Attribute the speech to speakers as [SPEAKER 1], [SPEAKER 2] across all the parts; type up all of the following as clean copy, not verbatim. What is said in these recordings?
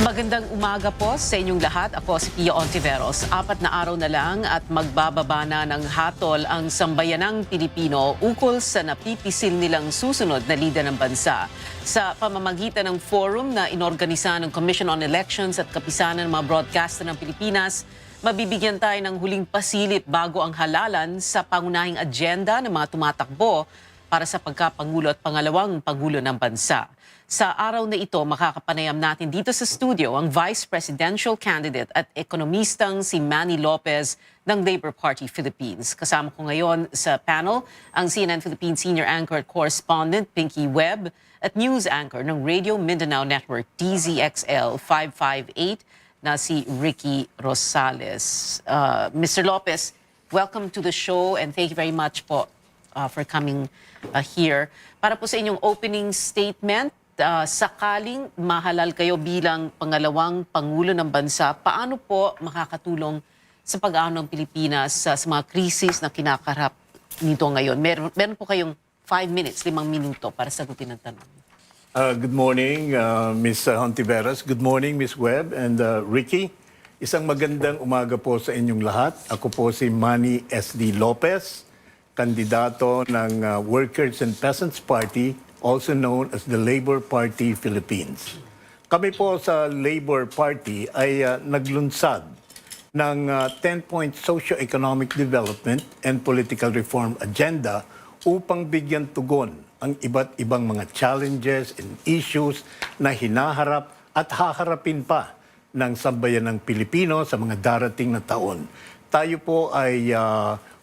[SPEAKER 1] Magandang umaga po sa inyong lahat. Ako si Pia Ontiveros. 4 na araw na lang at magbababa na ng hatol ang sambayanang Pilipino ukol sa napipisil nilang susunod na lider ng bansa. Sa pamamagitan ng forum na inorganisa ng Commission on Elections at kapisanan ng mga broadcaster ng Pilipinas, mabibigyan tayo ng huling pasilip bago ang halalan sa pangunahing agenda ng mga tumatakbo para sa pagkapangulo at pangalawang pangulo ng bansa. Sa araw na ito, makakapanayam natin dito sa studio ang Vice Presidential Candidate at ekonomistang si Manny Lopez ng Labour Party Philippines. Kasama ko ngayon sa panel ang CNN Philippines Senior Anchor at Correspondent Pinky Webb at News Anchor ng Radio Mindanao Network DZXL 558 na si Ricky Rosales. Mr. Lopez, welcome to the show and thank you very much po for coming here. Para po sa inyong opening statement, sakaling mahalal kayo bilang pangalawang pangulo ng bansa, paano po makakatulong sa pag-aano ng Pilipinas sa mga krisis na kinakarap nito ngayon? Meron po kayong 5 minutes, 5 minuto para sagutin ang tanong.
[SPEAKER 2] Good morning, Ms. Hontiveros. Good morning, Ms. Webb and Ricky. Isang magandang umaga po sa inyong lahat. Ako po si Manny S.D. Lopez, kandidato ng Workers and Peasants Party, also known as the Labour Party Philippines. Kami po sa Labour Party ay naglunsad ng 10-point socio-economic development and political reform agenda upang bigyan tugon ang iba't ibang mga challenges and issues na hinaharap at haharapin pa ng sambayanang Pilipino sa mga darating na taon. Tayo po ay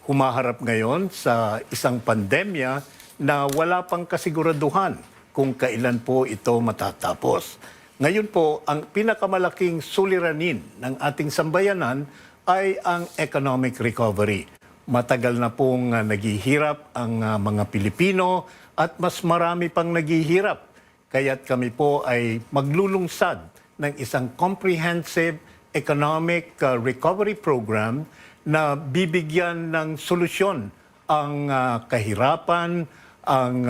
[SPEAKER 2] humaharap ngayon sa isang pandemya na wala pang kasiguraduhan kung kailan po ito matatapos. Ngayon po, ang pinakamalaking suliranin ng ating sambayanan ay ang economic recovery. Matagal na pong naghihirap ang mga Pilipino at mas marami pang naghihirap. Kaya't kami po ay maglulungsad ng isang comprehensive economic recovery program na bibigyan ng solusyon ang kahirapan, ang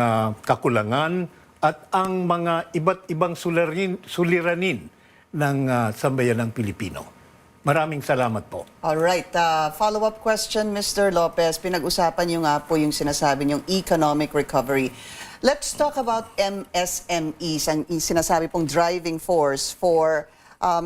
[SPEAKER 2] kakulangan at ang mga iba't ibang suliranin ng sambayanang Pilipino. Maraming salamat po.
[SPEAKER 3] Alright, follow-up question, Mr. Lopez. Pinag-usapan niyo nga po yung sinasabi niyong economic recovery. Let's talk about MSMEs, ang sinasabi pong driving force for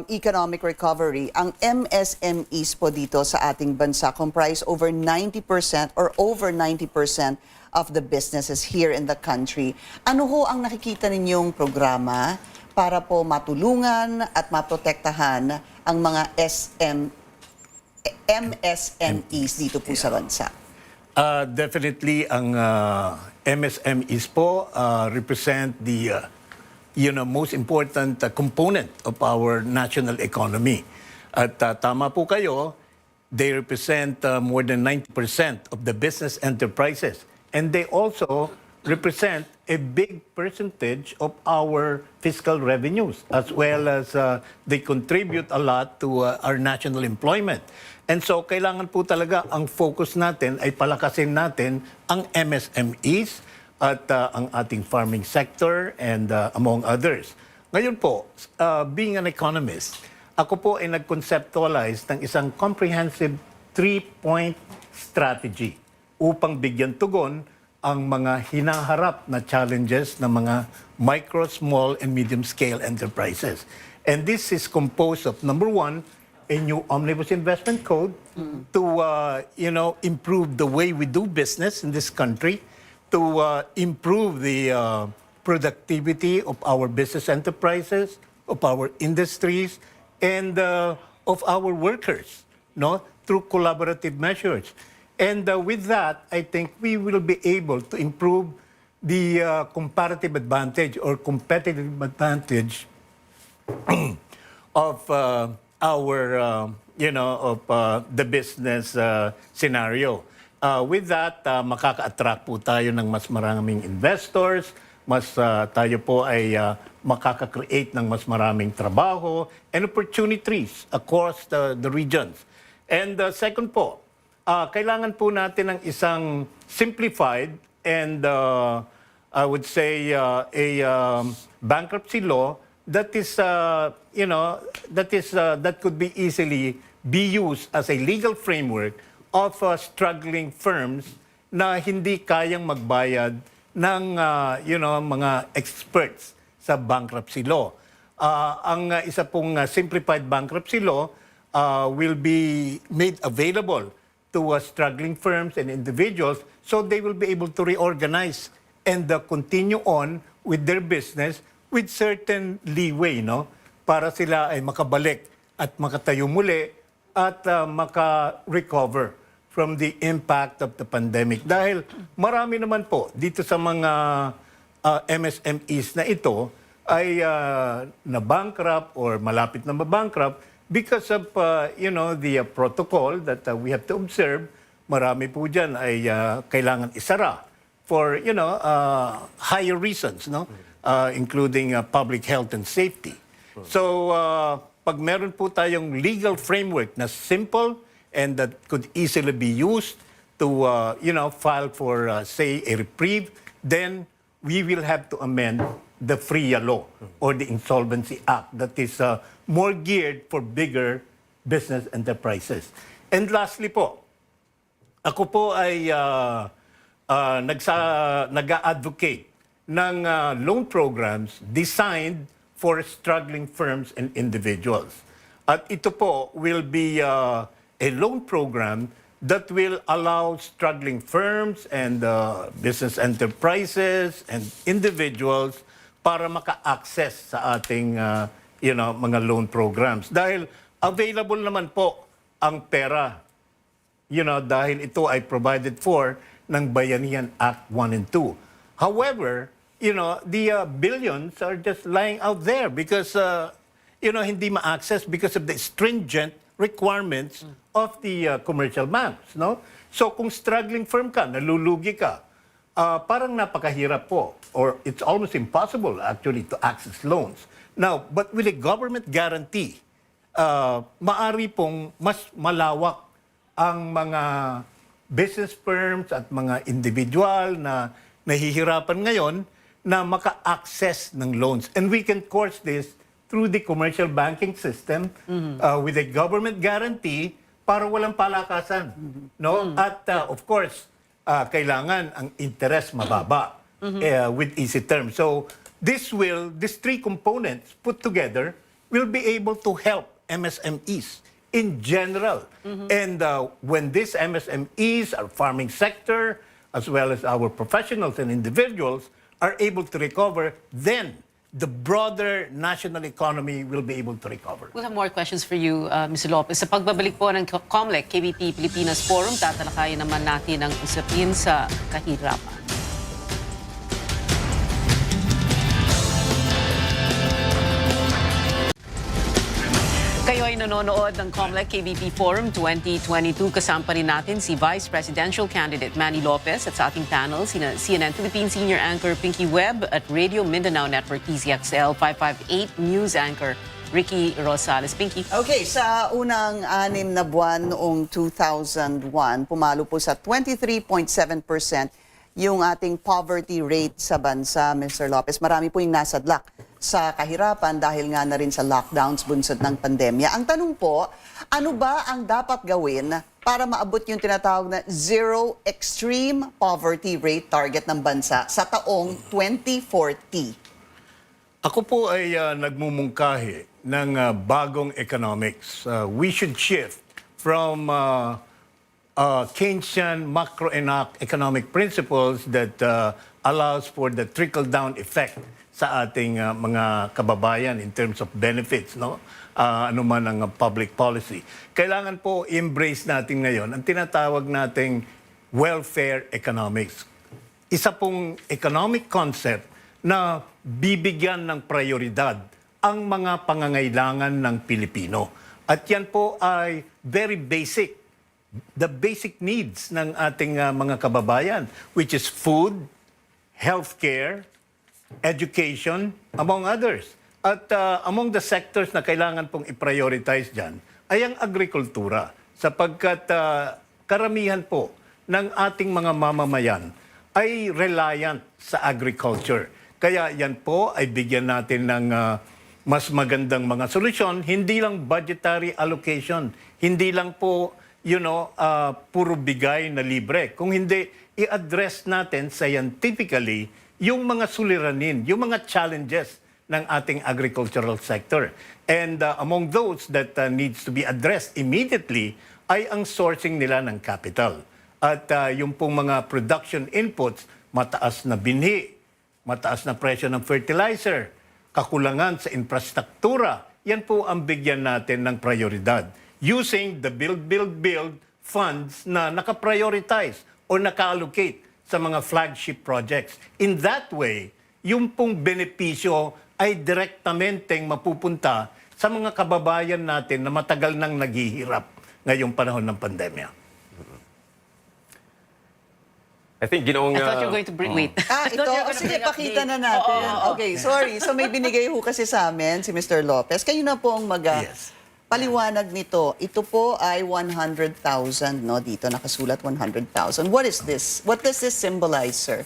[SPEAKER 3] economic recovery. Ang MSMEs po dito sa ating bansa comprise over 90% or over 90% of the businesses here in the country. Ano ho ang nakikita ninyong programa para po matulungan at maprotektahan ang mga MSMEs dito po sa bansa?
[SPEAKER 2] Definitely, ang MSMEs po represent the most important component of our national economy. At tama po kayo, they represent more than 90% of the business enterprises. And they also represent a big percentage of our fiscal revenues, as well as they contribute a lot to our national employment. And so, kailangan po talaga ang focus natin ay palakasin natin ang MSMEs at ang ating farming sector and among others. Ngayon po, being an economist, ako po ay nag-conceptualize ng isang comprehensive 3-point strategy upang bigyan tugon ang mga hinaharap na challenges ng mga micro, small, and medium-scale enterprises. And this is composed of, number 1, a new omnibus investment code to improve the way we do business in this country, to improve the productivity of our business enterprises, of our industries, and of our workers, through collaborative measures. And with that, I think we will be able to improve the comparative advantage or competitive advantage of the business scenario. With that, makaka-attract po tayo ng mas maraming investors, tayo po ay makaka-create ng mas maraming trabaho and opportunities across the regions. And second po, kailangan po natin ng isang simplified and I would say a bankruptcy law that is, that could be easily be used as a legal framework of struggling firms na hindi kayang magbayad ng mga experts sa bankruptcy law. Ang isa pong simplified bankruptcy law will be made available to struggling firms and individuals so they will be able to reorganize and continue on with their business with certain leeway, no? Para sila ay makabalik at makatayo muli at maka-recover from the impact of the pandemic. Dahil marami naman po dito sa mga MSMEs na ito ay na-bankrupt or malapit na ma-bankrupt because of the protocol that we have to observe. Marami po dyan ay kailangan isara for higher reasons, no? Including public health and safety. So pag meron po tayong legal framework na simple and that could easily be used to file for say a reprieve, then we will have to amend the FRIA law or the Insolvency Act that is more geared for bigger business enterprises. And lastly po, ako po ay nag-advocate ng loan programs designed for struggling firms and individuals. At ito po will be a loan program that will allow struggling firms and business enterprises and individuals para maka-access sa ating mga loan programs. Dahil available naman po ang pera, dahil ito ay provided for ng Bayanihan Act 1 and 2. However, the billions are just lying out there because, hindi ma-access because of the stringent requirements of the commercial banks, no? So kung struggling firm ka, nalulugi ka, parang napakahirap po or it's almost impossible actually to access loans. Now, but with a government guarantee, maari pong mas malawak ang mga business firms at mga individual na nahihirapan ngayon na maka-access ng loans. And we can course this through the commercial banking system with a government guarantee para walang palakasan. No? At of course, kailangan ang interest mababa with easy terms. So these three components put together will be able to help MSMEs in general. And when these MSMEs, our farming sector, as well as our professionals and individuals, are able to recover, then the broader national economy will be able to recover.
[SPEAKER 1] We'll have more questions for you, Mr. Lopez. Sa pagbabalik po ng Comelec-KBP PiliPinas Forum, tatalakayin naman natin ang usapin sa kahirapan. Kayo ay nanonood ng Comelec-KBP Forum 2022. Kasama rin natin si Vice Presidential Candidate Manny Lopez at sa ating panel, CNN Philippine Senior Anchor Pinky Webb at Radio Mindanao Network TCXL 558 News Anchor Ricky Rosales. Pinky.
[SPEAKER 3] Okay, sa unang 6 na buwan noong 2001, pumalo po sa 23.7% yung ating poverty rate sa bansa, Mr. Lopez. Marami po yung nasadlak sa kahirapan dahil nga na rin sa lockdowns bunsod ng pandemya. Ang tanong po, ano ba ang dapat gawin para maabot yung tinatawag na zero extreme poverty rate target ng bansa sa taong 2040?
[SPEAKER 2] Ako po ay nagmumungkahi ng bagong economics. We should shift from Keynesian macroeconomic principles that allows for the trickle-down effect sa ating mga kababayan in terms of benefits, no? Ano man ang public policy. Kailangan po embrace natin ngayon ang tinatawag nating welfare economics. Isa pong economic concept na bibigyan ng prioridad ang mga pangangailangan ng Pilipino. At yan po ay very basic. The basic needs ng ating mga kababayan, which is food, healthcare, education, among others. At among the sectors na kailangan pong i-prioritize dyan ay ang agrikultura sapagkat karamihan po ng ating mga mamamayan ay reliant sa agriculture. Kaya yan po ay bigyan natin ng mas magandang mga solusyon, hindi lang budgetary allocation, hindi lang po, puro bigay na libre. Kung hindi, i-address natin scientifically yung mga suliranin, yung mga challenges ng ating agricultural sector. And among those that needs to be addressed immediately ay ang sourcing nila ng capital. At yung pong mga production inputs, mataas na binhi, mataas na presyo ng fertilizer, kakulangan sa infrastruktura, yan po ang bigyan natin ng prioridad. Using the build funds na nakaprioritize or naka-allocate sa mga flagship projects. In that way, yung pong benepisyo ay direktamenteng mapupunta sa mga kababayan natin na matagal nang naghihirap ngayong panahon ng pandemya.
[SPEAKER 4] I think ginoong...
[SPEAKER 1] I thought you were going to bring... Wait.
[SPEAKER 3] Ito. Sige, pakita na natin. Okay, sorry. So may binigay ho kasi sa amin si Mr. Lopez. Kayo na po ang
[SPEAKER 2] Yes.
[SPEAKER 3] paliwanag nito. Ito po ay 100,000, no? Dito nakasulat 100,000. What is this? What does this symbolize, sir?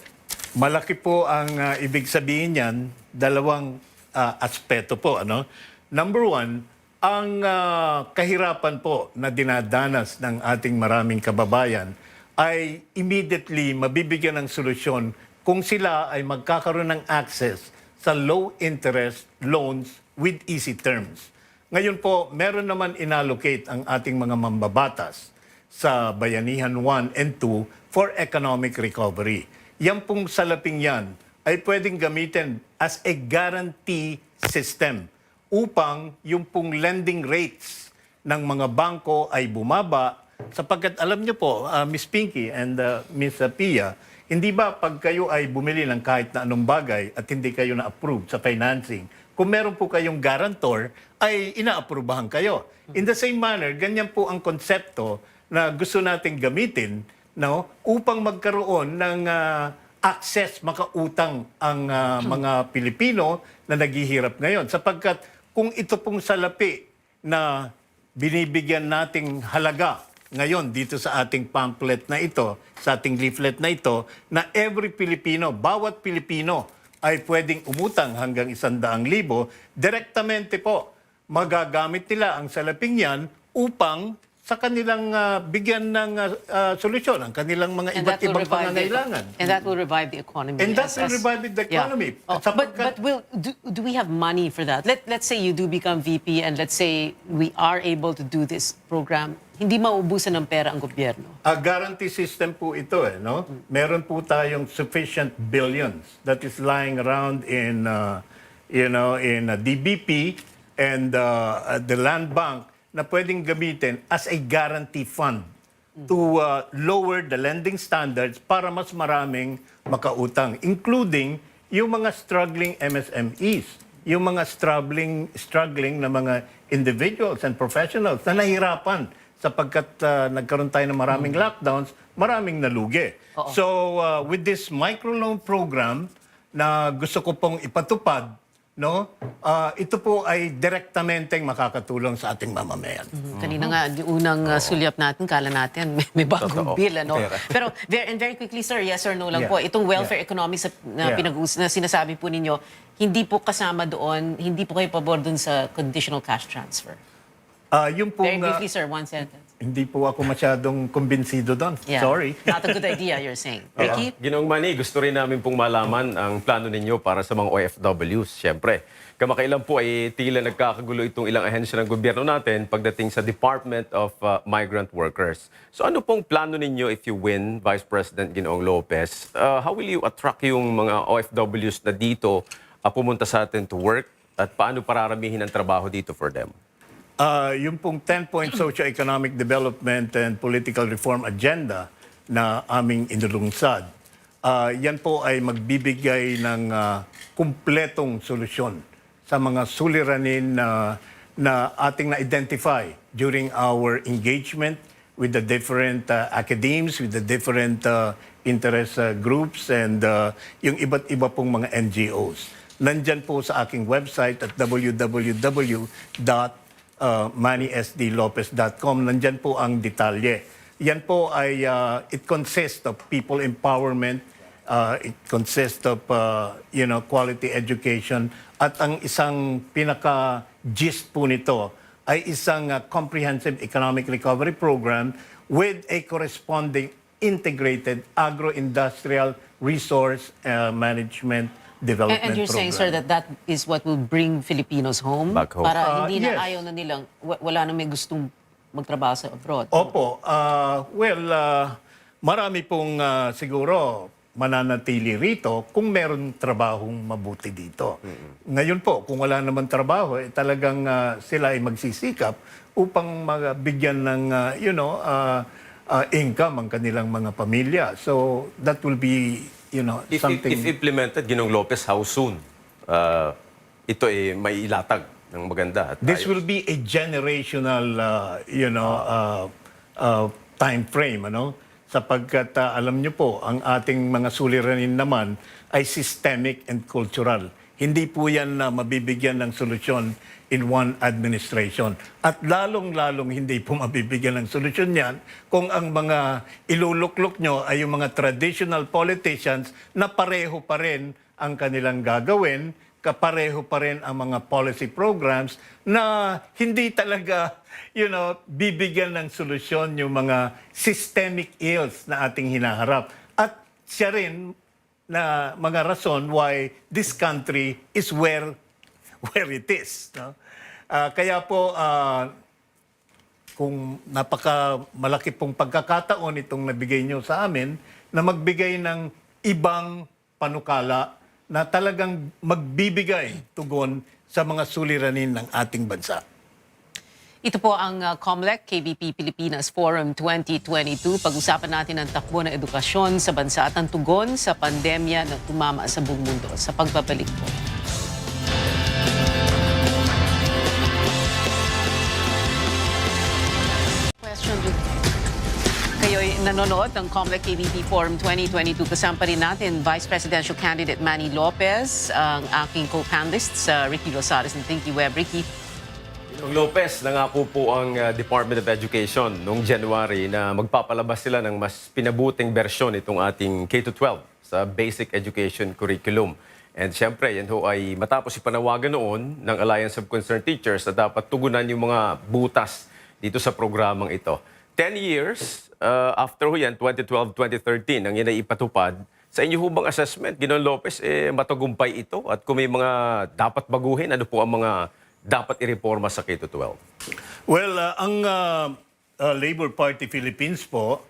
[SPEAKER 2] Malaki po ang ibig sabihin niyan, dalawang aspeto po. Number one, ang kahirapan po na dinadanas ng ating maraming kababayan ay immediately mabibigyan ng solusyon kung sila ay magkakaroon ng access sa low-interest loans with easy terms. Ngayon po, meron naman inallocate ang ating mga mambabatas sa Bayanihan 1 and 2 for economic recovery. Yan pong salaping yan ay pwedeng gamitin as a guarantee system upang yung pong lending rates ng mga bangko ay bumaba sapagkat alam niyo po, Miss Pinky and Miss Pia, hindi ba pag kayo ay bumili ng kahit na anong bagay at hindi kayo na-approve sa financing, kung meron po kayong guarantor, ay ina-approbahan kayo. In the same manner, ganyan po ang konsepto na gusto nating gamitin upang magkaroon ng access, makautang ang mga Pilipino na naghihirap ngayon. Sapagkat kung ito pong salapi na binibigyan nating halaga ngayon dito sa ating pamphlet na ito, sa ating leaflet na ito, na every Pilipino, bawat Pilipino ay pwedeng umutang hanggang 100,000, direktamente po magagamit nila ang salaping yan upang sa kanilang bigyan ng solusyon, ang kanilang mga iba't ibang pangangailangan.
[SPEAKER 1] And that will revive the economy.
[SPEAKER 2] And that will revive the economy.
[SPEAKER 1] Yeah. But do we have money for that? Let's say you do become VP and let's say we are able to do this program. Hindi maubusan ng pera ang gobyerno.
[SPEAKER 2] A guarantee system po ito Meron po tayong sufficient billions that is lying around in DBP and the Land Bank na pwedeng gamitin as a guarantee fund to lower the lending standards para mas maraming makautang, including yung mga struggling MSMEs, yung mga struggling na mga individuals and professionals na nahirapan sapagkat nagkaroon tayo ng maraming lockdowns, maraming nalugi. So with this microloan program na gusto ko pong ipatupad, ito po ay direktamenteng makakatulong sa ating mamamayan.
[SPEAKER 1] Kanina nga, di unang sulyap natin, kala natin may bagong bill. Pero very quickly, sir, yes or no lang po, itong welfare economics na na sinasabi po ninyo, hindi po kasama doon, hindi po kayo pabor doon sa conditional cash transfer.
[SPEAKER 2] Yung pong,
[SPEAKER 1] Very briefly, sir, one sentence.
[SPEAKER 2] hindi po ako masyadong kumbinsido doon.
[SPEAKER 1] Yeah.
[SPEAKER 2] Sorry.
[SPEAKER 1] Not a good idea, you're saying. Ricky?
[SPEAKER 4] Ginoong Manny, gusto rin namin pong malaman ang plano ninyo para sa mga OFWs, siyempre. Kamakailan po ay tila nagkakagulo itong ilang ahensya ng gobyerno natin pagdating sa Department of Migrant Workers. So ano pong plano ninyo if you win, Vice President Ginoong Lopez? How will you attract yung mga OFWs na dito pumunta sa atin to work at paano pararamihin ang trabaho dito for them?
[SPEAKER 2] Yung pong 10-point socio-economic development and political reform agenda na aming inulungsad, yan po ay magbibigay ng kumpletong solusyon sa mga suliranin na ating na-identify during our engagement with the different academies, with the different interest groups, and yung iba't iba pong mga NGOs. Nandyan po sa aking website at www.mannysdlopez.com. Nandyan po ang detalye. Yan po ay, it consists of people empowerment, It consists of quality education, at ang isang pinaka-gist po nito ay isang comprehensive economic recovery program with a corresponding integrated agro-industrial resource management development
[SPEAKER 1] And you're saying, sir,
[SPEAKER 2] program.
[SPEAKER 1] that is what will bring Filipinos home?
[SPEAKER 4] Back home.
[SPEAKER 1] Para hindi na
[SPEAKER 2] Yes.
[SPEAKER 1] ayaw na nilang, wala na may gustong magtrabaho sa abroad.
[SPEAKER 2] Opo. Marami pong siguro mananatili rito kung meron trabahong mabuti dito. Ngayon po, kung wala naman trabaho, talagang sila ay magsisikap upang mabigyan ng income ang kanilang mga pamilya. So that will be something.
[SPEAKER 4] If implemented, Ginong Lopez, how soon ito ay may ilatag ng maganda? At
[SPEAKER 2] This
[SPEAKER 4] ayos?
[SPEAKER 2] will be a generational, time frame, sapagkat alam niyo po, ang ating mga suliranin naman ay systemic and cultural. Hindi po yan na mabibigyan ng solusyon in one administration. At lalong-lalong hindi po mabibigyan ng solusyon yan kung ang mga iluluklok nyo ay yung mga traditional politicians na pareho pa rin ang kanilang gagawin, kapareho pa rin ang mga policy programs na hindi talaga, bibigyan ng solusyon yung mga systemic ills na ating hinaharap. At siya rin na mga rason why this country is where it is. No? Kaya po, kung malaki pong pagkakataon itong nabigay nyo sa amin, na magbigay ng ibang panukala na talagang magbibigay tugon sa mga suliranin ng ating bansa.
[SPEAKER 1] Ito po ang Comelec-KBP PiliPinas Forum 2022. Pag-usapan natin ang takbo ng edukasyon sa bansa at ang tugon sa pandemya na tumama sa buong mundo. Sa pagbabalik po. Question, kayo'y nanonood ng Comelec-KBP Forum 2022. Kasama rin natin Vice Presidential Candidate Manny Lopez, ang aking co-panelist sa Ricky Rosales ng Thinky Web. Ricky.
[SPEAKER 4] Ginong Lopez, nangako po ang Department of Education noong January na magpapalabas sila ng mas pinabuting bersyon itong ating K-12 sa basic education curriculum. And siyempre, yan ho ay matapos ipanawagan noon ng Alliance of Concerned Teachers na dapat tugunan yung mga butas dito sa programang ito. 10 years after ho yan, 2012-2013, ang yan ay ipatupad. Sa inyo ho bang assessment, Ginong Lopez, matagumpay ito? At kung may mga dapat baguhin, ano po ang mga dapat ireforma sa K-12?
[SPEAKER 2] Well, ang Labor Party Philippines po,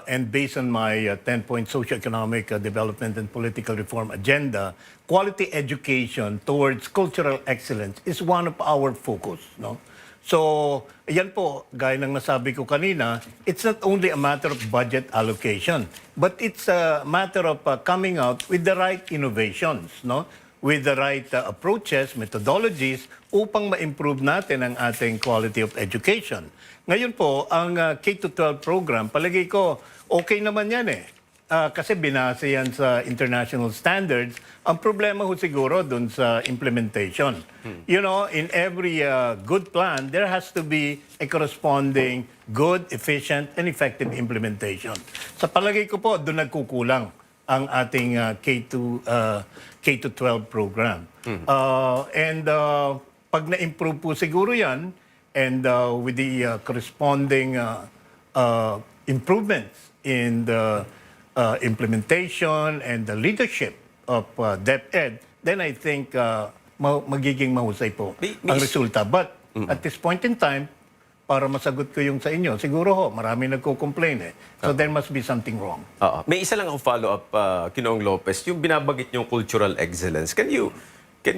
[SPEAKER 2] and based on my 10-point socio-economic development and political reform agenda, quality education towards cultural excellence is one of our focus. No? So, yan po, gaya ng nasabi ko kanina, it's not only a matter of budget allocation, but it's a matter of coming out with the right innovations, no? With the right approaches, methodologies, upang ma-improve natin ang ating quality of education. Ngayon po, ang K-12 program, palagay ko, okay naman yan eh. Kasi binase yan sa international standards. Ang problema ho siguro dun sa implementation. In every good plan, there has to be a corresponding good, efficient, and effective implementation. Sa palagay ko po, dun nagkukulang ang ating K-12 program. Pag na-improve po siguro yan, and with the corresponding improvements in the implementation and the leadership of DepEd, then I think magiging mahusay po ang resulta. But at this point in time, para masagot ko yung sa inyo, siguro ho, marami nagko-complain eh. So there must be something wrong.
[SPEAKER 4] May isa lang ako follow-up, Ginoong Lopez, yung binabagit yung cultural excellence. Can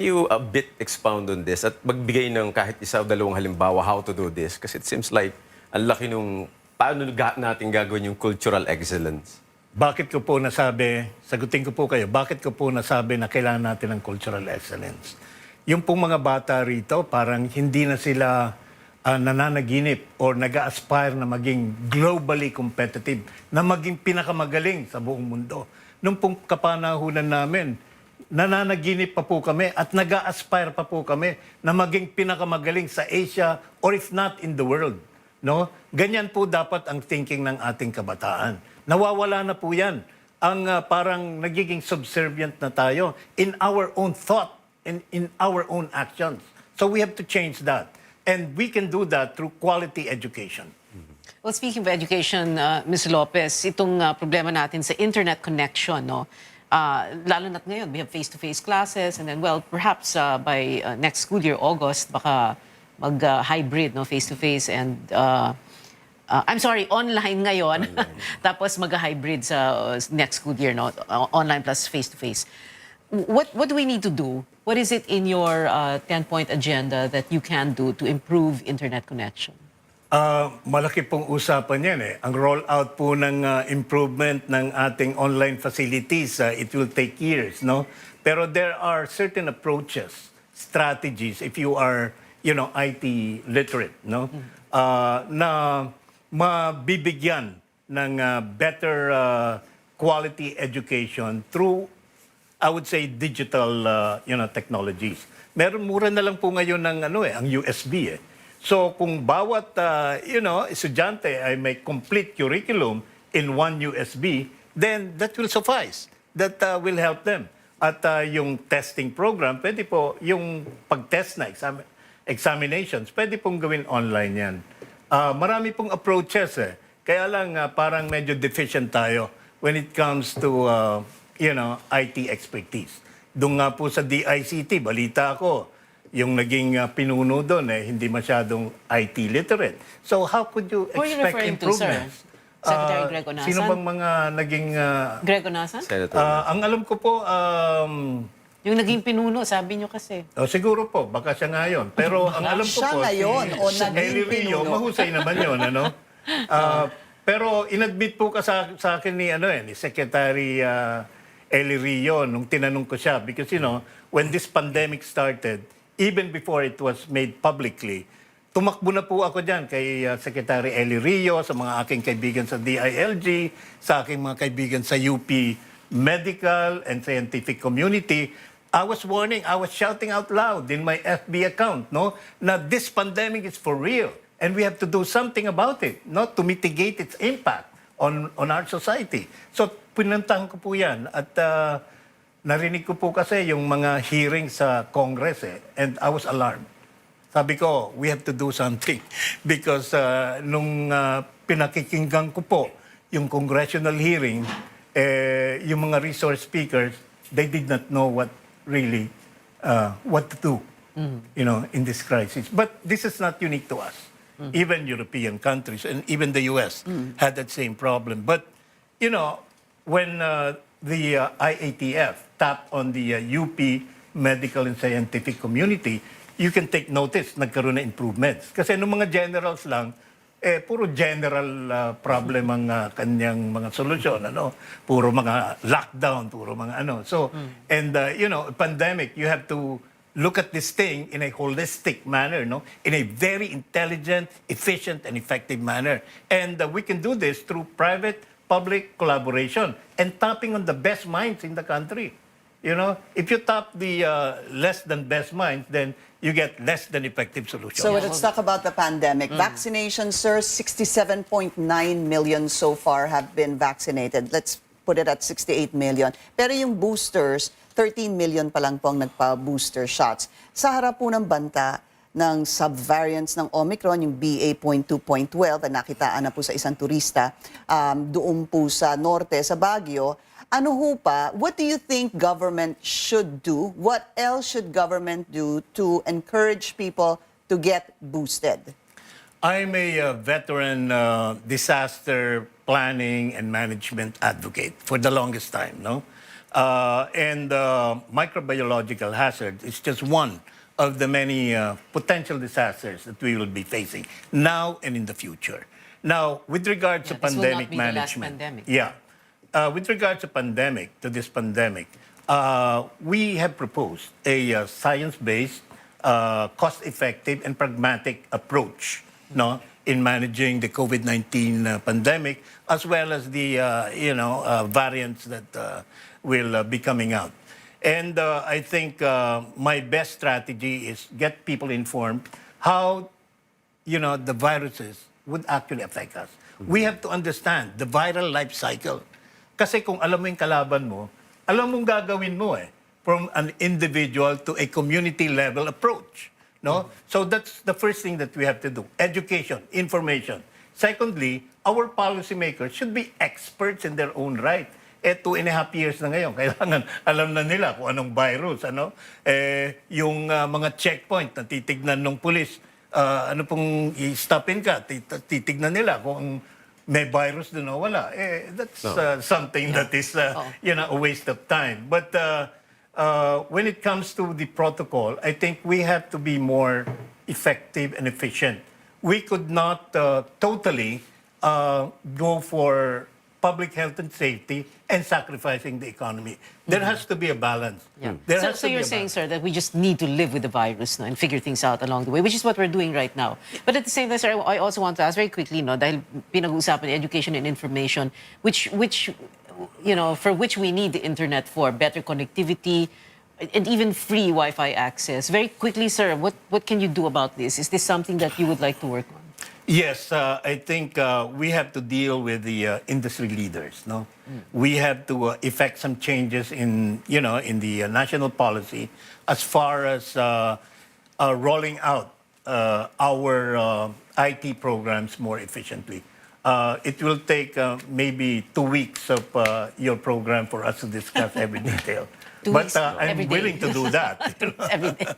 [SPEAKER 4] you a bit expound on this at magbigay ng kahit isa o dalawang halimbawa how to do this? Kasi it seems like ang laki nung paano natin gagawin yung cultural excellence.
[SPEAKER 2] Bakit ko po nasabi, sagutin ko po kayo, bakit ko po nasabi na kailangan natin ng cultural excellence? Yung pong mga bata rito, parang hindi na sila nananaginip or nag-aspire na maging globally competitive, na maging pinakamagaling sa buong mundo. Nung pong kapanahunan namin, nananaginip pa po kami at nag-aspire pa po kami na maging pinakamagaling sa Asia or if not in the world. No? Ganyan po dapat ang thinking ng ating kabataan. Nawawala na po yan. parang nagiging subservient na tayo in our own thought and in our own actions. So we have to change that. And we can do that through quality education.
[SPEAKER 1] Well, speaking of education, Ms. Lopez, itong problema natin sa internet connection, no? Lalo na't ngayon, we have face-to-face classes and then, well, perhaps by next school year, August, baka mag-hybrid, no? Face-to-face and, I'm sorry, online ngayon. Tapos mag-hybrid sa next school year, no? Online plus face-to-face. What do we need to do? What is it in your 10-point agenda that you can do to improve internet connection?
[SPEAKER 2] Malaki pong usapan yan eh. Ang rollout po ng improvement ng ating online facilities, it will take years, no? Pero there are certain approaches, strategies, if you are, IT literate, no? Na mabibigyan ng better quality education through, I would say, digital, technologies. Mura na lang po ngayon ng ang USB eh. So kung bawat, estudyante ay may complete curriculum in one USB, then that will suffice. That will help them. At yung testing program, pwede po, yung pag-test na examinations, pwede pong gawin online yan. Marami pong approaches eh. Kaya lang parang medyo deficient tayo when it comes to, IT expertise. Doon nga po sa DICT, balita ko, yung naging pinuno doon hindi masyadong IT literate. So how could you
[SPEAKER 1] Who are you
[SPEAKER 2] expect
[SPEAKER 1] referring to, sir?
[SPEAKER 2] improvements?
[SPEAKER 1] Secretary Greg Onasan?
[SPEAKER 2] Sino bang mga naging...
[SPEAKER 1] Greg Onasan?
[SPEAKER 4] Senator.
[SPEAKER 2] ang alam ko po...
[SPEAKER 1] Yung naging pinuno, sabi nyo kasi.
[SPEAKER 2] siguro po, baka siya ngayon. Pero ang alam ko
[SPEAKER 3] Siya
[SPEAKER 2] po,
[SPEAKER 3] ngayon o naging
[SPEAKER 2] Eli Rio,
[SPEAKER 3] pinuno?
[SPEAKER 2] mahusay naman yun, pero inadmit po ka sa akin ni Secretary Eli Rio nung tinanong ko siya because when this pandemic started, even before it was made publicly, tumakbo na po ako diyan kay Secretary Eli Rio, sa mga aking kaibigan sa DILG, sa aking mga kaibigan sa UP Medical and Scientific Community. I was warning, I was shouting out loud in my FB account, na this pandemic is for real and we have to do something about it, to mitigate its impact on our society. So pinuntahan ko po yan at narinig ko po kasi yung mga hearings sa Congress and I was alarmed. Sabi ko, we have to do something because nung pinakikinggan ko po yung congressional hearing, yung mga resource speakers, they did not know what to do, in this crisis. But this is not unique to us. Even European countries and even the U.S. had that same problem. But, when the IATF tapped on the UP medical and scientific community, you can take notice, nagkaroon na improvements. Kasi nung mga generals lang, puro general problem ang kanyang mga solusyon, Puro mga lockdown, puro mga So, and, pandemic, you have to look at this thing in a holistic manner, In a very intelligent, efficient, and effective manner. And we can do this through private-public collaboration and tapping on the best minds in the country. If you tap the less than best minds, then you get less than effective solutions.
[SPEAKER 3] So let's talk about the pandemic. Vaccinations, sir, 67.9 million so far have been vaccinated. Let's put it at 68 million. Pero yung boosters, 13 million pa lang po ang nagpa-booster shots. Sa harap po ng banta ng subvariants ng Omicron, yung BA.2.12, na nakitaan na po sa isang turista doon po sa norte, sa Baguio. Ano ho pa, what do you think government should do? What else should government do to encourage people to get boosted?
[SPEAKER 2] I'm a veteran disaster planning and management advocate for the longest time, and microbiological hazard is just one of the many potential disasters that we will be facing now and in the future. Now, with regards to
[SPEAKER 1] this will not
[SPEAKER 2] pandemic
[SPEAKER 1] be the last
[SPEAKER 2] management,
[SPEAKER 1] pandemic.
[SPEAKER 2] with regards to this pandemic, we have proposed a science-based, cost-effective, and pragmatic approach, in managing the COVID-19 pandemic, as well as the variants that will be coming out. And I think my best strategy is get people informed how the viruses would actually affect us. We have to understand the viral life cycle. Kasi kung alam mo yung kalaban mo, alam mong gagawin mo from an individual to a community level approach. No? So that's the first thing that we have to do. Education, information. Secondly, our policymakers should be experts in their own right. 2.5 years na ngayon, kailangan alam na nila kung anong virus, yung mga checkpoint na titignan ng pulis, ano pong i-stopin ka, titignan nila kung may virus doon o wala. That's something that is a waste of time. But when it comes to the protocol, I think we have to be more effective and efficient. We could not totally go for public health and safety and sacrificing the economy. There has to be a balance. There has
[SPEAKER 1] So
[SPEAKER 2] to be
[SPEAKER 1] you're
[SPEAKER 2] a
[SPEAKER 1] saying,
[SPEAKER 2] balance.
[SPEAKER 1] sir, that we just need to live with the virus, no, and figure things out along the way, which is what we're doing right now. But at the same time, sir, I also want to ask very quickly, no, dahil pinag-uusapan education and information, which for which we need the internet for better connectivity and even free Wi-Fi access. Very quickly, sir, what can you do about this? Is this something that you would like to work on?
[SPEAKER 2] Yes, I think we have to deal with the industry leaders. No, we have to effect some changes in the national policy as far as rolling out our IT programs more efficiently. It will take maybe 2 weeks of your program for us to discuss every detail.
[SPEAKER 1] 2
[SPEAKER 2] But
[SPEAKER 1] weeks,
[SPEAKER 2] I'm
[SPEAKER 1] every day.
[SPEAKER 2] willing to do that.
[SPEAKER 1] Every day.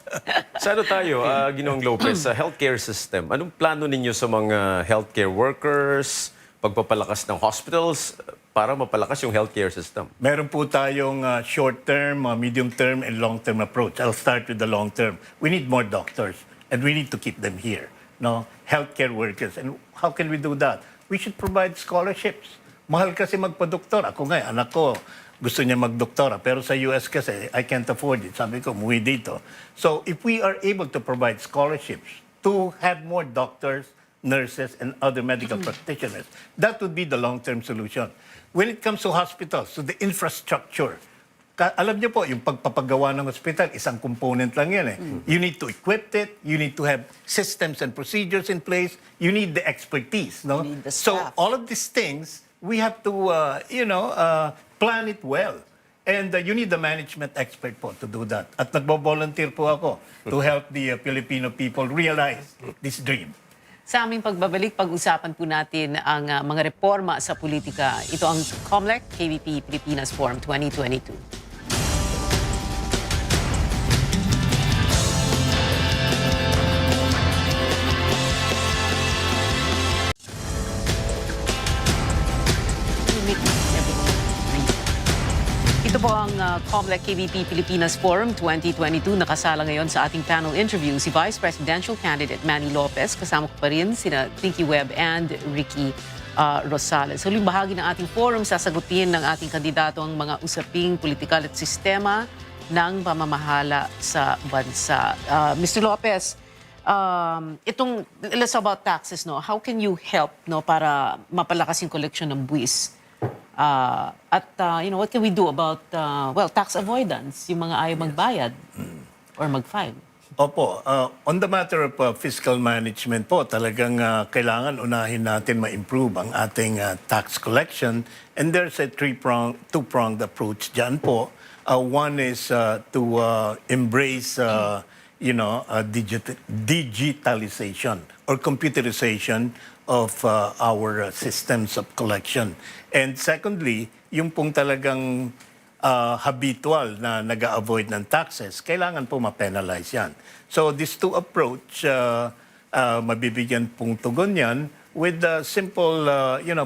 [SPEAKER 4] Sa ano tayo, Ginoong Lopez, sa healthcare system, anong plano ninyo sa mga healthcare workers, pagpapalakas ng hospitals para mapalakas yung healthcare system?
[SPEAKER 2] Meron po tayong short-term, medium-term, and long-term approach. I'll start with the long-term. We need more doctors, and we need to keep them here. No, healthcare workers. And how can we do that? We should provide scholarships. Mahal kasi magpa-doktor. Ako nga, anak ko, gusto niya magdoktora. Pero sa US kasi, I can't afford it. Sabi ko, umuwi dito. So if we are able to provide scholarships to have more doctors, nurses, and other medical practitioners, that would be the long-term solution. When it comes to hospitals, to the infrastructure, alam niyo po, yung pagpapagawa ng hospital, isang component lang yan. You need to equip it, you need to have systems and procedures in place, you need the expertise. No?
[SPEAKER 3] You need the
[SPEAKER 2] So
[SPEAKER 3] staff.
[SPEAKER 2] all of these things, we have to, plan it well. And you need the management expert po to do that. At nagbo-volunteer po ako to help the Filipino people realize this dream.
[SPEAKER 1] Sa aming pagbabalik, pag-usapan po natin ang mga reforma sa politika. Ito ang Comelec-KBP PiliPinas Forum 2022. Ito po ang Comelec-KBP PiliPinas Forum 2022. Nakasala ngayon sa ating panel interview si Vice Presidential Candidate Manny Lopez. Kasama ko pa rin sina Pinky Webb and Ricky Rosales. Sa huling bahagi ng ating forum, sasagutin ng ating kandidato ang mga usaping politikal at sistema ng pamamahala sa bansa. Mr. Lopez, let's talk about taxes. No? How can you help para mapalakas yung collection ng buwis? What can we do about, tax avoidance, yung mga ayaw magbayad or mag-file?
[SPEAKER 2] Opo, on the matter of fiscal management po, talagang kailangan unahin natin ma-improve ang ating tax collection. And there's a two-pronged approach dyan po. One is to embrace, digitalization or computerization of our systems of collection. And secondly, yung pong talagang habitual na nag-avoid ng taxes, kailangan po ma-penalize yan. So these two approach, mabibigyan pong tugon yan with simple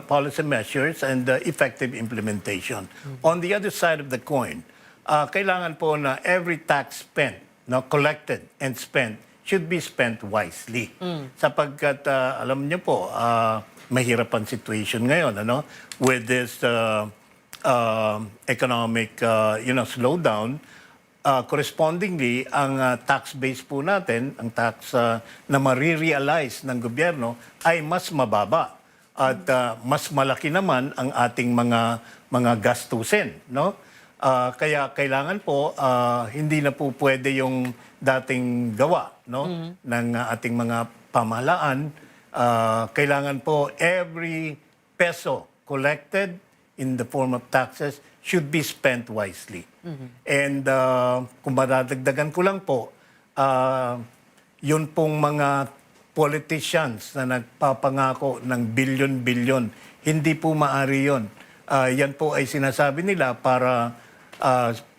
[SPEAKER 2] policy measures and effective implementation. On the other side of the coin, kailangan po na every tax spent, collected and spent, should be spent wisely. Sapagkat, alam niyo po, mahirap ang situation ngayon, with this economic, slowdown. Correspondingly, ang tax base po natin, ang tax na marirealize ng gobyerno ay mas mababa at mas malaki naman ang ating mga gastusin, kaya kailangan po hindi na po pwede yung dating gawa ng ating mga pamahalaan. Kailangan po every peso collected in the form of taxes should be spent wisely. And kung madadagdagan ko lang po, yun pong mga politicians na nagpapangako ng bilyon-bilyon, hindi po maari yun. Yan po ay sinasabi nila para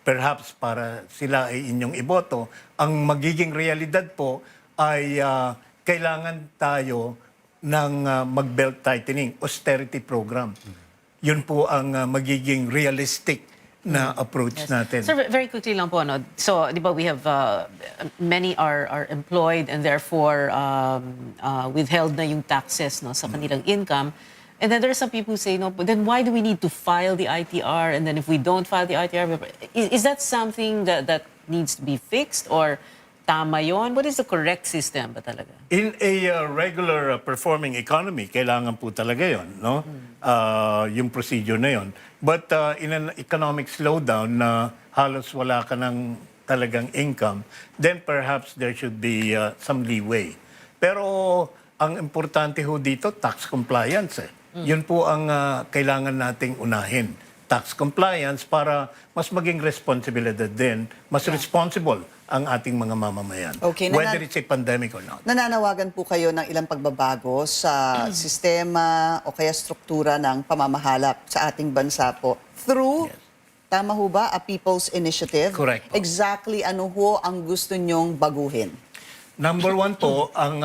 [SPEAKER 2] perhaps para sila ay inyong iboto. Ang magiging realidad po ay kailangan tayo ng mag-belt tightening, austerity program. Yun po ang magiging realistic na approach natin.
[SPEAKER 1] Sir, very quickly lang po, no? So, di ba, we have, many are employed and therefore withheld na yung taxes, no, sa kanilang income. And then there are some people who say, no, but then why do we need to file the ITR? And then if we don't file the ITR, is that something that needs to be fixed or tama yon? What is the correct system ba talaga?
[SPEAKER 2] In a regular performing economy, kailangan po talaga yon, no? Yung procedure na yon. But in an economic slowdown na halos wala ka ng talagang income, then perhaps there should be some leeway. Pero ang importante ho dito, tax compliance. Yun po ang kailangan nating unahin. Tax compliance para mas maging responsibilidad din, mas responsible ang ating mga mamamayan.
[SPEAKER 3] Okay,
[SPEAKER 2] whether it's a pandemic or not.
[SPEAKER 3] Nananawagan po kayo ng ilang pagbabago sa sistema o kaya struktura ng pamamahala sa ating bansa po through, tama ho ba, a people's initiative?
[SPEAKER 2] Correct po.
[SPEAKER 3] Exactly ano ho ang gusto nyong baguhin?
[SPEAKER 2] Number one po, ang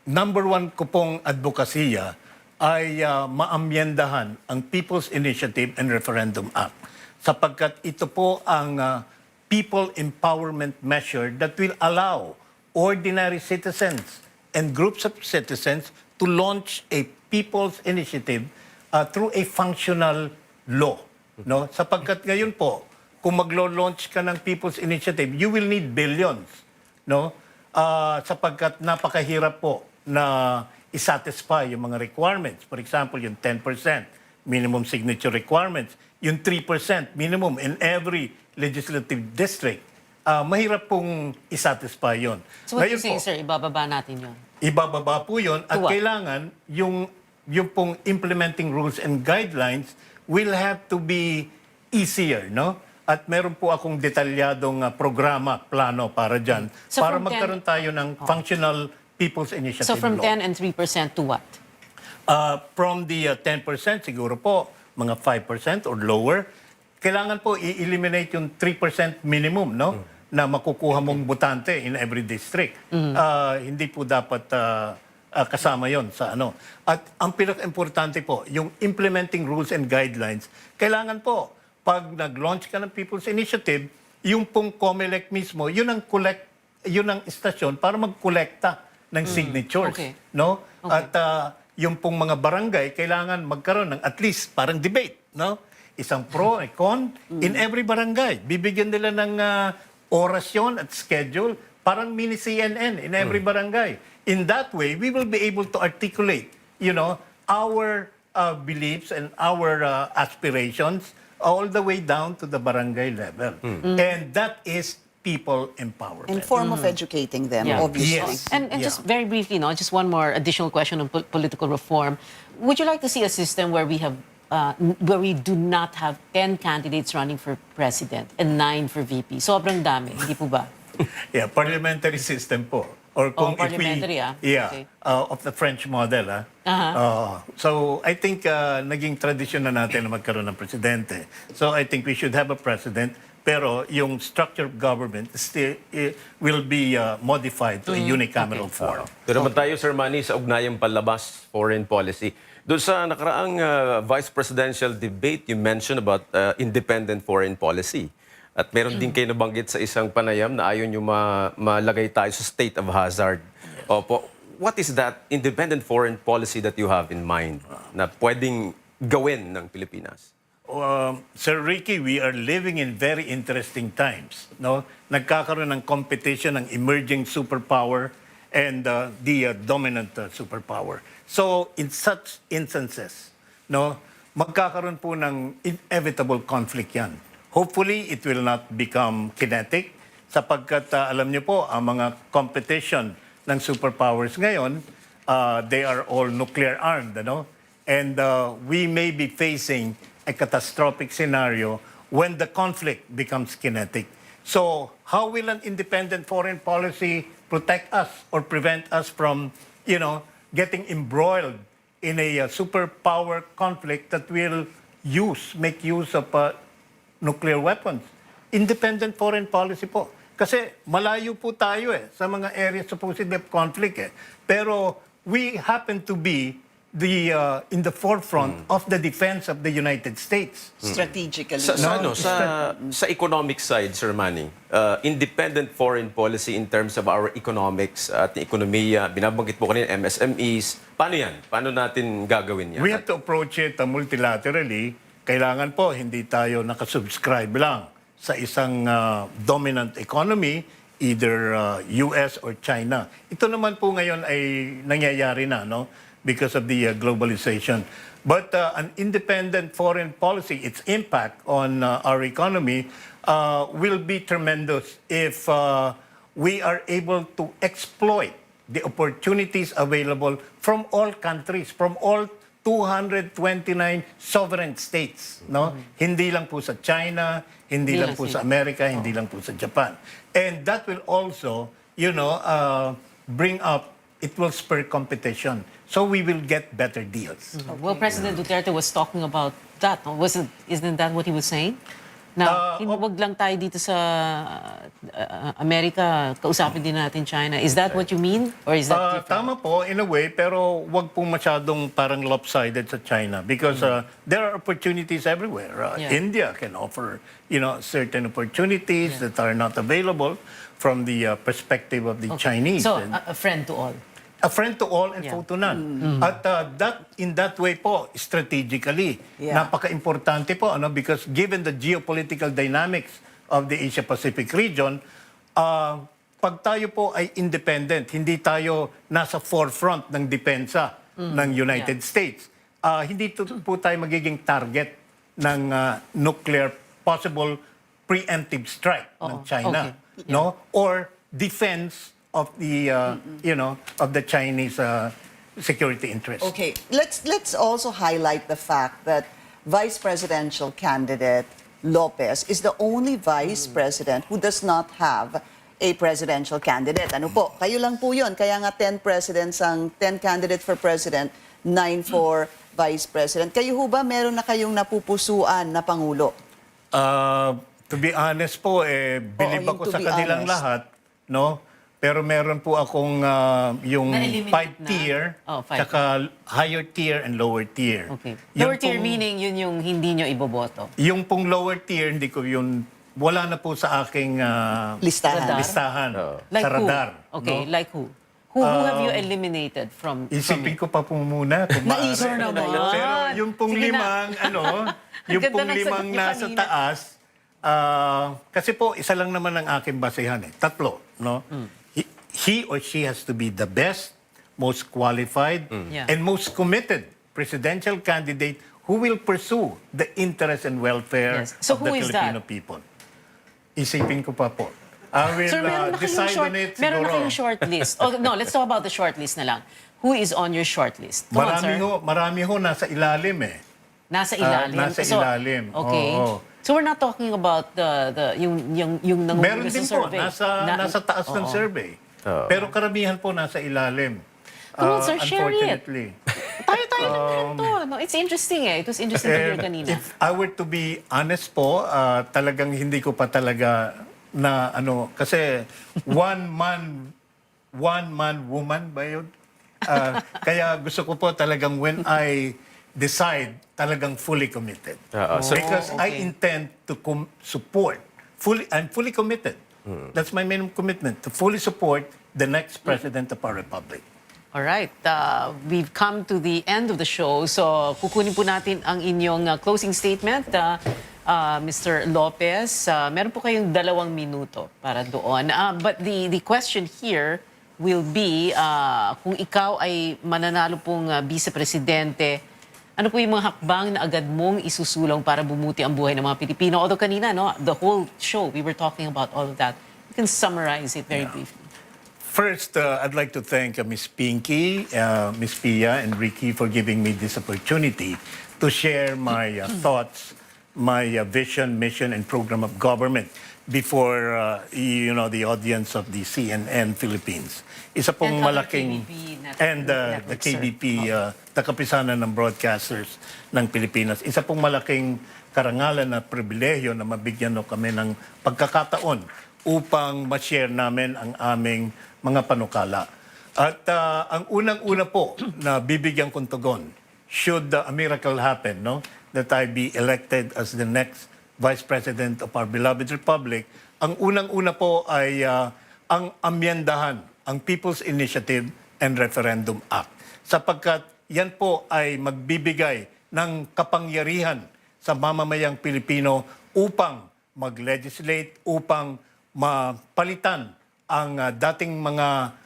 [SPEAKER 2] number one ko pong advokasya ay maamyendahan ang People's Initiative and Referendum Act sapagkat ito po ang people empowerment measure that will allow ordinary citizens and groups of citizens to launch a people's initiative through a functional law. No? Sapagkat ngayon po, kung maglo-launch ka ng people's initiative, you will need billions. No? Sapagkat napakahirap po na i-satisfy yung mga requirements. For example, yung 10% minimum signature requirements, yung 3% minimum in every legislative district. Mahirap pong i-satisfy yun.
[SPEAKER 1] So what
[SPEAKER 2] Ngayon
[SPEAKER 1] you're saying,
[SPEAKER 2] po,
[SPEAKER 1] sir, ibababa natin yun?
[SPEAKER 2] ibababa po yun at
[SPEAKER 1] To what?
[SPEAKER 2] kailangan yung pong implementing rules and guidelines will have to be easier, no? At meron po akong detalyadong programa, plano para dyan,
[SPEAKER 1] So
[SPEAKER 2] para
[SPEAKER 1] from 10
[SPEAKER 2] magkaroon tayo ng functional People's Initiative
[SPEAKER 1] So from
[SPEAKER 2] law.
[SPEAKER 1] 10 and 3% to what?
[SPEAKER 2] From the 10%, siguro po, mga 5% or lower, kailangan po i-eliminate yung 3% minimum, no? Na makukuha mong botante in every district. Hindi po dapat kasama yon sa ano. At ang pinaka-importante po, yung implementing rules and guidelines, kailangan po, pag nag-launch ka ng People's Initiative, yung pong Comelec mismo, yun ang istasyon para mag-kolekta ng signatures.
[SPEAKER 1] Okay.
[SPEAKER 2] No?
[SPEAKER 1] Okay.
[SPEAKER 2] At yung pong mga barangay, kailangan magkaroon ng at least parang debate. No? Isang pro, a con, in every barangay. Bibigyan nila ng orasyon at schedule, parang mini CNN in every barangay. In that way, we will be able to articulate, our beliefs and our aspirations all the way down to the barangay level. And that is people empowerment.
[SPEAKER 3] In form of educating them,
[SPEAKER 1] Yeah.
[SPEAKER 3] obviously.
[SPEAKER 2] Yes.
[SPEAKER 1] And
[SPEAKER 2] Yeah.
[SPEAKER 1] just very briefly, just one more additional question on political reform. Would you like to see a system where we do not have 10 candidates running for president and 9 for VP? Sobrang dami, hindi po ba?
[SPEAKER 2] Yeah, parliamentary system po. Or kung if we,
[SPEAKER 1] parliamentary,
[SPEAKER 2] yeah,
[SPEAKER 1] Okay.
[SPEAKER 2] of the French model. So I think naging tradisyon na natin na magkaroon ng presidente. So I think we should have a president, pero yung structure of government still will be modified to a unicameral form.
[SPEAKER 4] Doon naman tayo, Sir Manny, sa ugnayang palabas, foreign policy. Doon sa nakaraang vice presidential debate, you mentioned about independent foreign policy. At meron din kayo nabanggit sa isang panayam na ayaw nyo malagay tayo sa state of hazard. Opo, what is that independent foreign policy that you have in mind na pwedeng gawin ng Pilipinas?
[SPEAKER 2] Sir Ricky, we are living in very interesting times. No? Nagkakaroon ng competition ng emerging superpower and the dominant superpower. So in such instances, magkakaroon po ng inevitable conflict yan. Hopefully, it will not become kinetic sapagkat alam niyo po, ang mga competition ng superpowers ngayon, they are all nuclear armed, And we may be facing a catastrophic scenario when the conflict becomes kinetic. So how will an independent foreign policy protect us or prevent us from, getting embroiled in a superpower conflict that will make use of nuclear weapons? Independent foreign policy po. Kasi malayo po tayo sa mga areas supposedly of conflict Pero we happen to be in the forefront of the defense of the United States.
[SPEAKER 3] Strategically.
[SPEAKER 4] Sa economic side, Sir Manny, independent foreign policy in terms of our economics at ekonomiya, binabanggit po kanina MSMEs, paano yan? Paano natin gagawin yan?
[SPEAKER 2] We have to approach it multilaterally. Kailangan po hindi tayo nakasubscribe lang sa isang dominant economy, either US or China. Ito naman po ngayon ay nangyayari na, because of the globalization. But an independent foreign policy, its impact on our economy will be tremendous if we are able to exploit the opportunities available from all countries, from all 229 sovereign states. Hindi lang po sa China, hindi lang po sa Amerika, hindi lang po sa Japan. And that will also, it will spur competition. So we will get better deals.
[SPEAKER 1] Well, President Duterte was talking about that. Isn't that what he was saying? Na wag lang tayo dito sa Amerika, kausapin din natin China. Is that what you mean? Or is that different?
[SPEAKER 2] Tama po, in a way, pero wag po masyadong parang lopsided sa China because there are opportunities everywhere. India can offer, certain opportunities that are not available from the perspective of the Chinese.
[SPEAKER 1] So, a friend to all.
[SPEAKER 2] A friend to all and foe to none. At in that way po, strategically, napaka-importante po, because given the geopolitical dynamics of the Asia-Pacific region, pag tayo po ay independent, hindi tayo nasa forefront ng depensa ng United States, hindi po tayo magiging target ng possible preemptive strike ng China, or defense of the of the Chinese security interests.
[SPEAKER 3] Okay, let's also highlight the fact that Vice Presidential candidate Lopez is the only Vice President who does not have a presidential candidate. Ano po? Kayo lang po 'yon. Kaya nga 10 presidents ang 10 candidates for president, 9 for Vice President. Kayo ho ba meron na kayong napupusuan na pangulo?
[SPEAKER 2] To be honest po, believe ako sa kanilang lahat, Pero meron po akong yung
[SPEAKER 1] Na-eliminate
[SPEAKER 2] 5-tier,
[SPEAKER 1] na? Five.
[SPEAKER 2] tsaka higher tier and lower tier.
[SPEAKER 1] Okay.
[SPEAKER 2] Yung
[SPEAKER 1] Lower tier
[SPEAKER 2] pong-
[SPEAKER 1] meaning yun yung hindi nyo iboboto.
[SPEAKER 2] Yung pong lower tier, hindi ko yun, wala na po sa aking
[SPEAKER 3] Listahan.
[SPEAKER 1] Radar?
[SPEAKER 2] listahan
[SPEAKER 1] Like
[SPEAKER 2] sa radar.
[SPEAKER 1] who? Okay,
[SPEAKER 2] no?
[SPEAKER 1] like who? Who have you eliminated from
[SPEAKER 2] Isipin
[SPEAKER 1] it?
[SPEAKER 2] ko pa po muna kung maaari.
[SPEAKER 1] Naisip naman.
[SPEAKER 2] Pero yung pong
[SPEAKER 1] Sige na.
[SPEAKER 2] limang, yung
[SPEAKER 1] Ganda
[SPEAKER 2] pong
[SPEAKER 1] ng sagot
[SPEAKER 2] limang
[SPEAKER 1] niyo
[SPEAKER 2] nasa
[SPEAKER 1] kanina.
[SPEAKER 2] taas, kasi po, isa lang naman ang aking basehan Tatlo, He or she has to be the best, most qualified,
[SPEAKER 1] Yeah.
[SPEAKER 2] and most committed presidential candidate who will pursue the interest and welfare
[SPEAKER 1] Yes. So
[SPEAKER 2] of the
[SPEAKER 1] who is
[SPEAKER 2] Filipino
[SPEAKER 1] that?
[SPEAKER 2] people. Isipin ko pa po. I will
[SPEAKER 1] Sir, meron na
[SPEAKER 2] decide on it
[SPEAKER 1] meron na
[SPEAKER 2] siguro.
[SPEAKER 1] kayong short list. Oh, no, let's talk about the short list na lang. Who is on your short list? Come on, sir.
[SPEAKER 2] Marami ho nasa ilalim
[SPEAKER 1] Nasa ilalim.
[SPEAKER 2] nasa ilalim.
[SPEAKER 1] Okay.
[SPEAKER 2] Oo.
[SPEAKER 1] So we're not talking about yung nangunguna
[SPEAKER 2] Meron
[SPEAKER 1] sa
[SPEAKER 2] din po,
[SPEAKER 1] survey.
[SPEAKER 2] nasa taas ng survey. Pero karamihan po nasa ilalim.
[SPEAKER 1] Come on, sir, share it.
[SPEAKER 2] Unfortunately.
[SPEAKER 1] Tayo lang to. No, it's interesting It was interesting to hear kanina.
[SPEAKER 2] If I were to be honest po, talagang hindi ko pa talaga na kasi one man woman ba yun? Kaya gusto ko po talagang when I decide, talagang fully committed. Because I intend to support, I'm fully committed. That's my main commitment, to fully support the next president of our republic.
[SPEAKER 1] All right. We've come to the end of the show. So, kukunin po natin ang inyong closing statement. Mr. Lopez, meron po kayong 2 minuto para doon. But the question here will be, kung ikaw ay mananalo pong vice-presidente, ano po yung mga hakbang na agad mong isusulong para bumuti ang buhay ng mga Pilipino? Although kanina, the whole show, we were talking about all of that. You can summarize it very briefly.
[SPEAKER 2] First, I'd like to thank Ms. Pinky, Ms. Pia, and Ricky for giving me this opportunity to share my thoughts, my vision, mission, and program of government before the audience of the CNN Philippines. Isa pong
[SPEAKER 1] And other
[SPEAKER 2] malaking
[SPEAKER 1] KBP
[SPEAKER 2] and the
[SPEAKER 1] networks, sir.
[SPEAKER 2] KBP, the Kapisanan ng Broadcasters ng Pilipinas. Isa pong malaking karangalan na pribilehyo na mabigyan kami ng pagkakataon upang ma-share namin ang aming mga panukala. At ang unang-una po na bibigyan kong tugon, should a miracle happen, no, that I be elected as the next Vice President of our beloved Republic, ang unang-una po ay ang amyendahan, ang People's Initiative and Referendum Act. Sapagkat yan po ay magbibigay ng kapangyarihan sa mamamayang Pilipino upang mag-legislate, upang mapalitan ang dating mga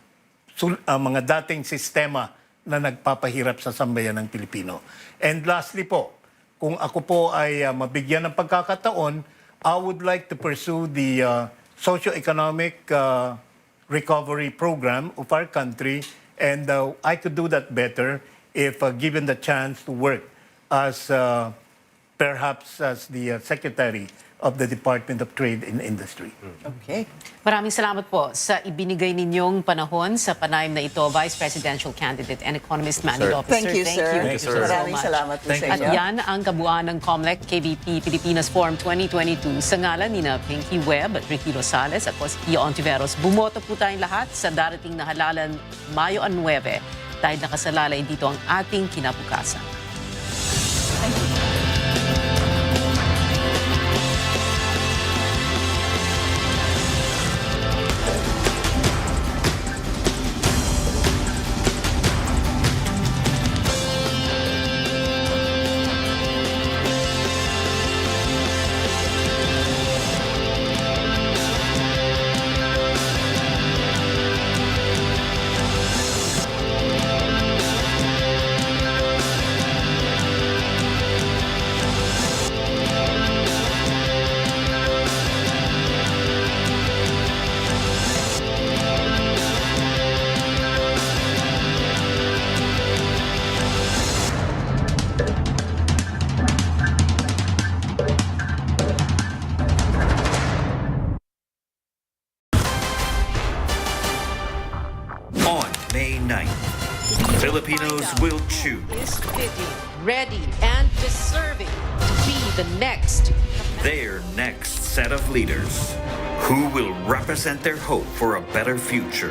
[SPEAKER 2] dating sistema na nagpapahirap sa sambayan ng Pilipino. And lastly po, kung ako po ay mabigyan ng pagkakataon, I would like to pursue the socio-economic recovery program of our country, and I could do that better if given the chance to work as perhaps as the Secretary of the Department of Trade and Industry.
[SPEAKER 3] Okay.
[SPEAKER 1] Maraming salamat po sa ibinigay ninyong panahon sa panayam na ito, Vice Presidential Candidate and Economist Manny
[SPEAKER 4] Sir.
[SPEAKER 1] Lopez.
[SPEAKER 3] Thank you, sir.
[SPEAKER 4] Thank you, sir.
[SPEAKER 3] Maraming
[SPEAKER 1] so much.
[SPEAKER 3] salamat po
[SPEAKER 2] Thank
[SPEAKER 3] sa
[SPEAKER 2] you,
[SPEAKER 1] At
[SPEAKER 3] inyo.
[SPEAKER 1] yan ang kabuuan ng Comelec-KBP PiliPinas Forum 2022 sa ngalan ni na Pinky Webb at Ricky Rosales at po si Pio Ontiveros. Bumoto po tayong lahat sa darating na halalan Mayo 9 dahil nakasalalay dito ang ating kinabukasan.
[SPEAKER 5] On May 9th, Filipinos will choose
[SPEAKER 1] Is fitting, ready, and deserving to be the next
[SPEAKER 5] their next set of leaders who will represent their hope for a better future.